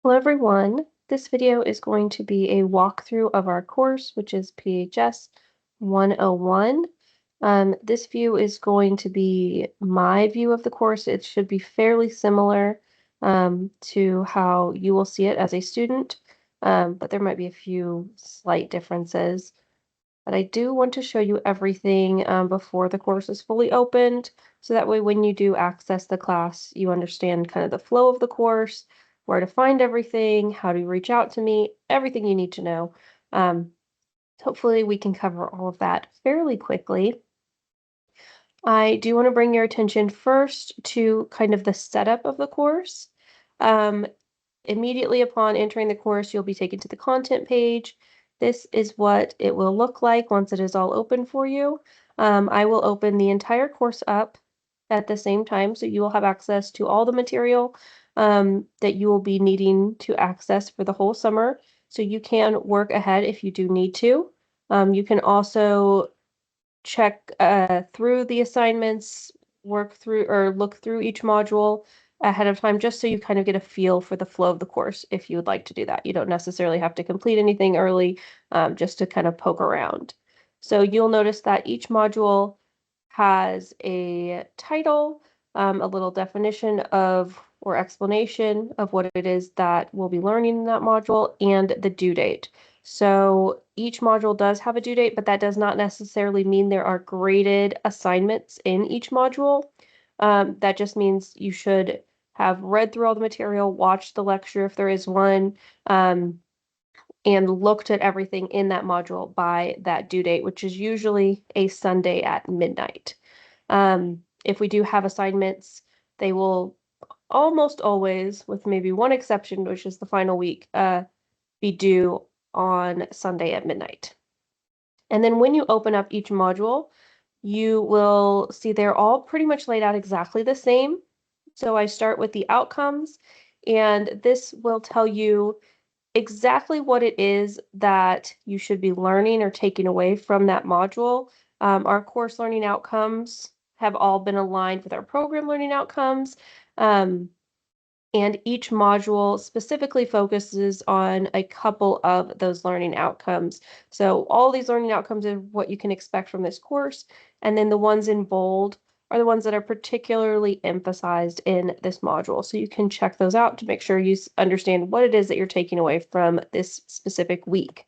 Hello everyone. This video is going to be a walkthrough of our course, which is PHS 101. This view is going to be my view of the course. It should be fairly similar to how you will see it as a student, but there might be a few slight differences. But I do want to show you everything before the course is fully opened, so that way when you do access the class, you understand kind of the flow of the course, where to find everything, how to reach out to me, everything you need to know. Hopefully we can cover all of that fairly quickly. I do want to bring your attention first to kind of the setup of the course. Immediately upon entering the course, you'll be taken to the content page. This is what it will look like once it is all open for you. I will open the entire course up at the same time, so you will have access to all the material that you will be needing to access for the whole summer. So you can work ahead if you do need to. You can also check through the assignments, work through or look through each module ahead of time, just so you kind of get a feel for the flow of the course if you would like to do that. You don't necessarily have to complete anything early, just to kind of poke around. So you'll notice that each module has a title, a little definition of or explanation of what it is that we'll be learning in that module, and the due date. So each module does have a due date, but that does not necessarily mean there are graded assignments in each module. That just means you should have read through all the material, watched the lecture if there is one, and looked at everything in that module by that due date, which is usually a Sunday at midnight. If we do have assignments, they will almost always, with maybe one exception, which is the final week, be due on Sunday at midnight. And then when you open up each module, you will see they're all pretty much laid out exactly the same. So I start with the outcomes, and this will tell you exactly what it is that you should be learning or taking away from that module. Our course learning outcomes have all been aligned with our program learning outcomes. And each module specifically focuses on a couple of those learning outcomes. So all these learning outcomes are what you can expect from this course. And then the ones in bold are the ones that are particularly emphasized in this module. So you can check those out to make sure you understand what it is that you're taking away from this specific week.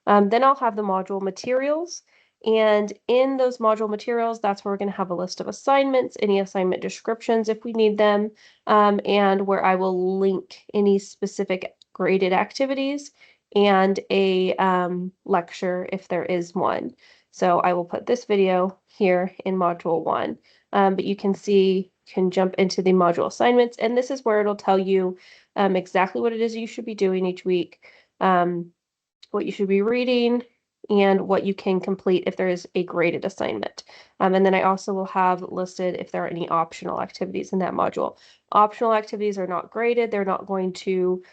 Then I'll have the module materials. And in those module materials, that's where we're going to have a list of assignments, any assignment descriptions if we need them, and where I will link any specific graded activities and a lecture if there is one. So I will put this video here in module 1, but you can see, you can jump into the module assignments, and this is where it'll tell you exactly what it is you should be doing each week, what you should be reading, and what you can complete if there is a graded assignment. And then I also will have listed if there are any optional activities in that module. Optional activities are not graded. They're not going to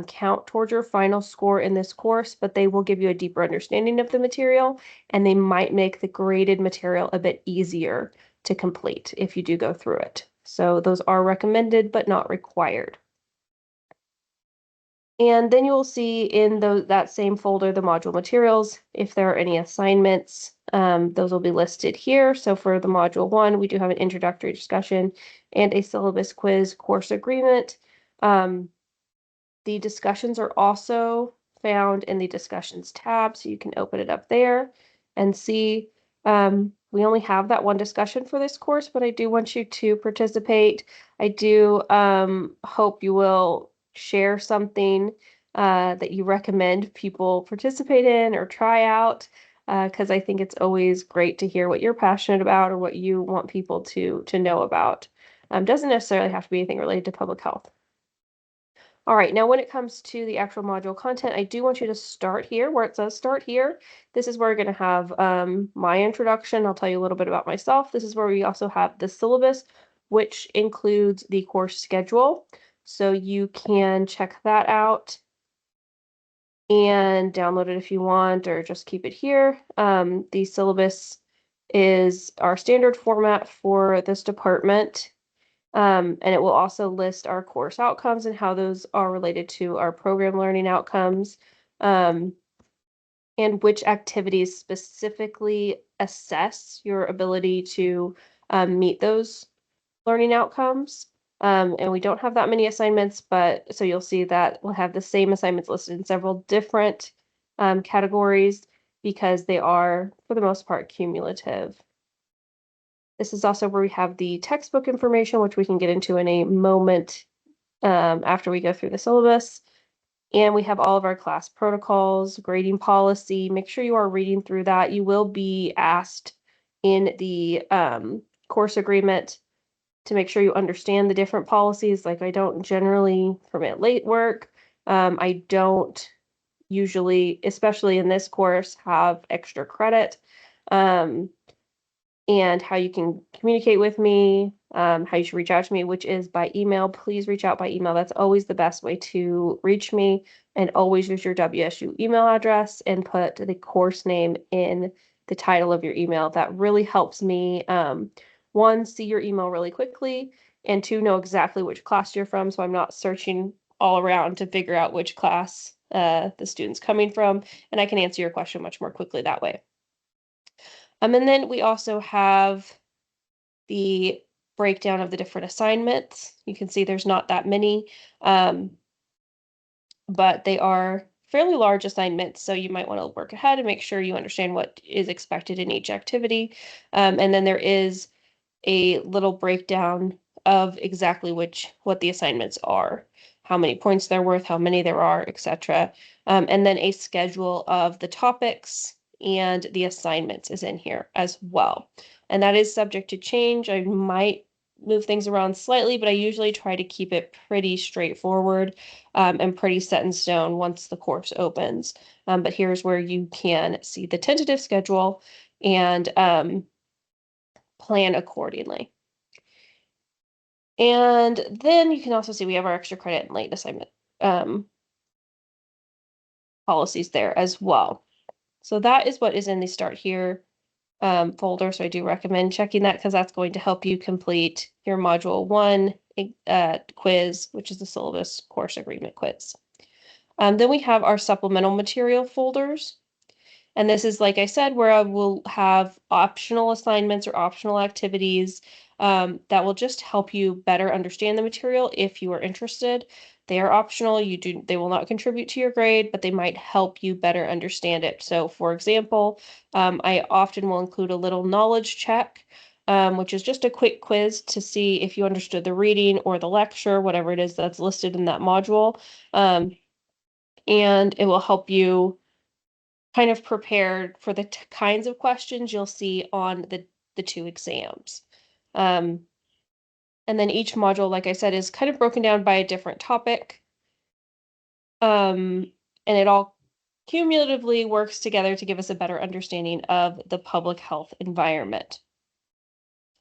count towards your final score in this course, but they will give you a deeper understanding of the material, and they might make the graded material a bit easier to complete if you do go through it. So those are recommended, but not required. And then you will see in that same folder, the module materials, if there are any assignments, those will be listed here. So for the module 1, we do have an introductory discussion and a syllabus quiz course agreement. The discussions are also found in the discussions tab, so you can open it up there and see. We only have that one discussion for this course, but I do want you to participate. I do hope you will share something that you recommend people participate in or try out, because I think it's always great to hear what you're passionate about or what you want people to know about. Doesn't necessarily have to be anything related to public health. All right, now when it comes to the actual module content, I do want you to start here where it says start here. This is where we're going to have my introduction. I'll tell you a little bit about myself. This is where we also have the syllabus, which includes the course schedule. So you can check that out and download it if you want, or just keep it here. The syllabus is our standard format for this department. And it will also list our course outcomes and how those are related to our program learning outcomes, and which activities specifically assess your ability to meet those learning outcomes. And we don't have that many assignments, but so you'll see that we'll have the same assignments listed in several different categories because they are, for the most part, cumulative. This is also where we have the textbook information, which we can get into in a moment after we go through the syllabus. And we have all of our class protocols, grading policy. Make sure you are reading through that. You will be asked in the course agreement to make sure you understand the different policies. Like I don't generally permit late work. I don't usually, especially in this course, have extra credit. And how you can communicate with me, how you should reach out to me, which is by email. Please reach out by email. That's always the best way to reach me. And always use your WSU email address and put the course name in the title of your email. That really helps me, one, see your email really quickly, and two, know exactly which class you're from, so I'm not searching all around to figure out which class the student's coming from, and I can answer your question much more quickly that way. And then we also have the breakdown of the different assignments. You can see there's not that many, but they are fairly large assignments, so you might want to work ahead and make sure you understand what is expected in each activity. And then there is a little breakdown of exactly what the assignments are, how many points they're worth, how many there are, etc. And then a schedule of the topics and the assignments is in here as well. And that is subject to change. I might move things around slightly, but I usually try to keep it pretty straightforward and pretty set in stone once the course opens. But here's where you can see the tentative schedule and plan accordingly. And then you can also see we have our extra credit and late assignment policies there as well. So that is what is in the Start Here folder. So I do recommend checking that because that's going to help you complete your Module 1 quiz, which is the syllabus course agreement quiz. Then we have our supplemental material folders. And this is, like I said, where I will have optional assignments or optional activities that will just help you better understand the material if you are interested. They are optional. They will not contribute to your grade, but they might help you better understand it. So for example, I often will include a little knowledge check, which is just a quick quiz to see if you understood the reading or the lecture, whatever it is that's listed in that module. And it will help you kind of prepared for the kinds of questions you'll see on the two exams. And then each module, like I said, is kind of broken down by a different topic. And it all cumulatively works together to give us a better understanding of the public health environment.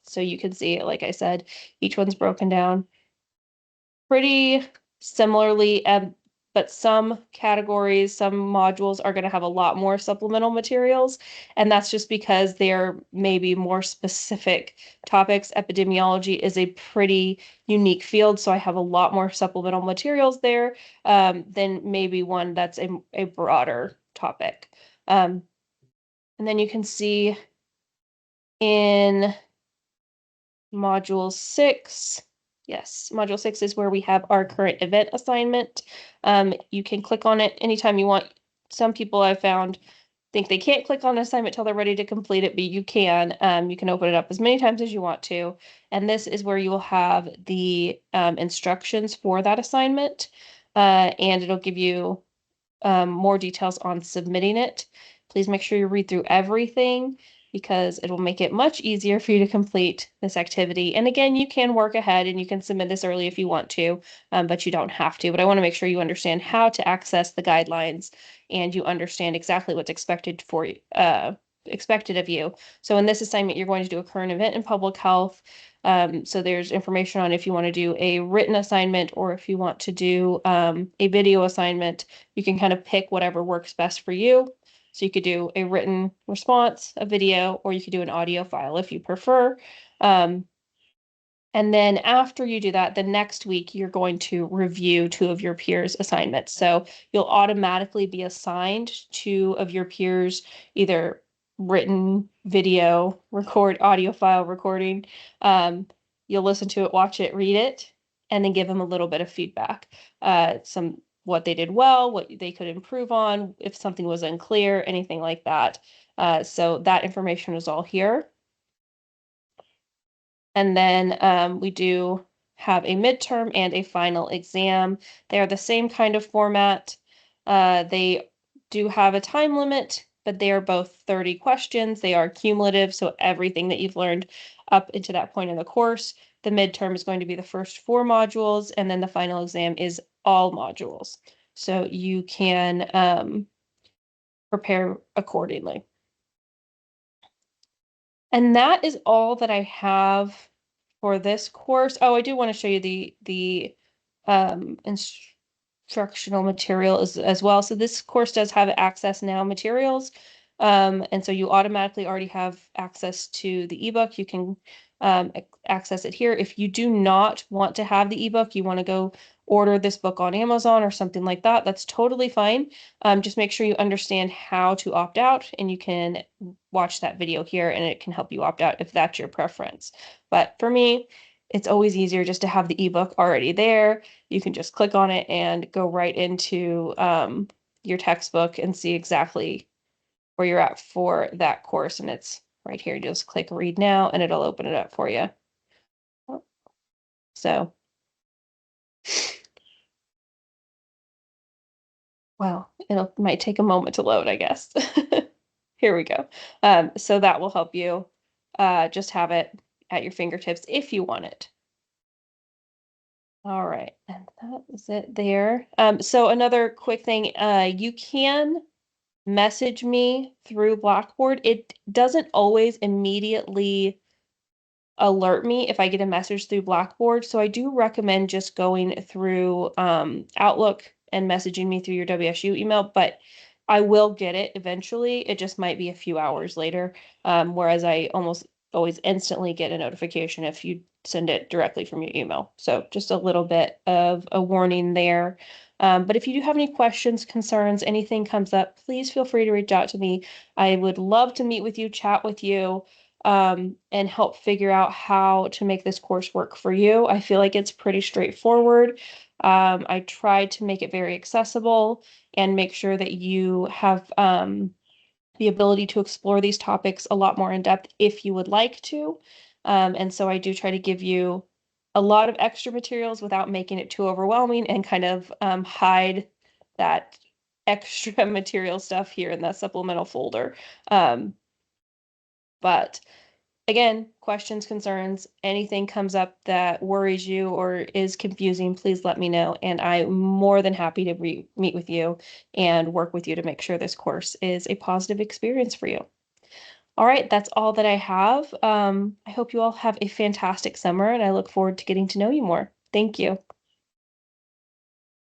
So you can see, like I said, each one's broken down pretty similarly, but some categories, some modules are going to have a lot more supplemental materials, and that's just because they're maybe more specific topics. Epidemiology is a pretty unique field, so I have a lot more supplemental materials there than maybe one that's a broader topic. And then you can see in Module 6, yes, Module 6 is where we have our current event assignment. You can click on it anytime you want. Some people I've found think they can't click on an assignment till they're ready to complete it, but you can. You can open it up as many times as you want to. And this is where you will have the instructions for that assignment, and it'll give you more details on submitting it. Please make sure you read through everything because it will make it much easier for you to complete this activity. And again, you can work ahead and you can submit this early if you want to, but you don't have to. But I want to make sure you understand how to access the guidelines and you understand exactly what's expected of you. So in this assignment, you're going to do a current event in public health. So there's information on if you want to do a written assignment or if you want to do a video assignment. You can kind of pick whatever works best for you. So you could do a written response, a video, or you could do an audio file if you prefer. And then after you do that, the next week you're going to review two of your peers' assignments. So you'll automatically be assigned two of your peers, either written, video, audio file recording. You'll listen to it, watch it, read it, and then give them a little bit of feedback. Some what they did well, what they could improve on, if something was unclear, anything like that. So that information is all here. And then we do have a midterm and a final exam. They are the same kind of format. They do have a time limit, but they are both 30 questions. They are cumulative, so everything that you've learned up into that point in the course. The midterm is going to be the first 4 modules, and then the final exam is all modules. So you can prepare accordingly. And that is all that I have for this course. Oh, I do want to show you the instructional material as well. So this course does have Access Now materials. And so you automatically already have access to the ebook. You can access it here. If you do not want to have the ebook, you want to go order this book on Amazon or something like that, that's totally fine. Just make sure you understand how to opt out, and you can watch that video here and it can help you opt out if that's your preference. But for me, it's always easier just to have the ebook already there. You can just click on it and go right into your textbook and see exactly where you're at for that course. And it's right here. You just click read now and it'll open it up for you. So, well, might take a moment to load, I guess. Here we go. So that will help you just have it at your fingertips if you want it. All right, and that is it there. So another quick thing, you can message me through Blackboard. It doesn't always immediately alert me if I get a message through Blackboard. So I do recommend just going through Outlook and messaging me through your WSU email, but I will get it eventually. It just might be a few hours later. Whereas I almost always instantly get a notification if you send it directly from your email. So just a little bit of a warning there. But if you do have any questions, concerns, anything comes up, please feel free to reach out to me. I would love to meet with you, chat with you, and help figure out how to make this course work for you. I feel like it's pretty straightforward. I tried to make it very accessible and make sure that you have the ability to explore these topics a lot more in depth if you would like to. And so I do try to give you a lot of extra materials without making it too overwhelming and kind of hide that extra material stuff here in the supplemental folder. But again, questions, concerns, anything comes up that worries you or is confusing, please let me know. And I'm more than happy to meet with you and work with you to make sure this course is a positive experience for you. All right, that's all that I have. I hope you all have a fantastic summer and I look forward to getting to know you more. Thank you.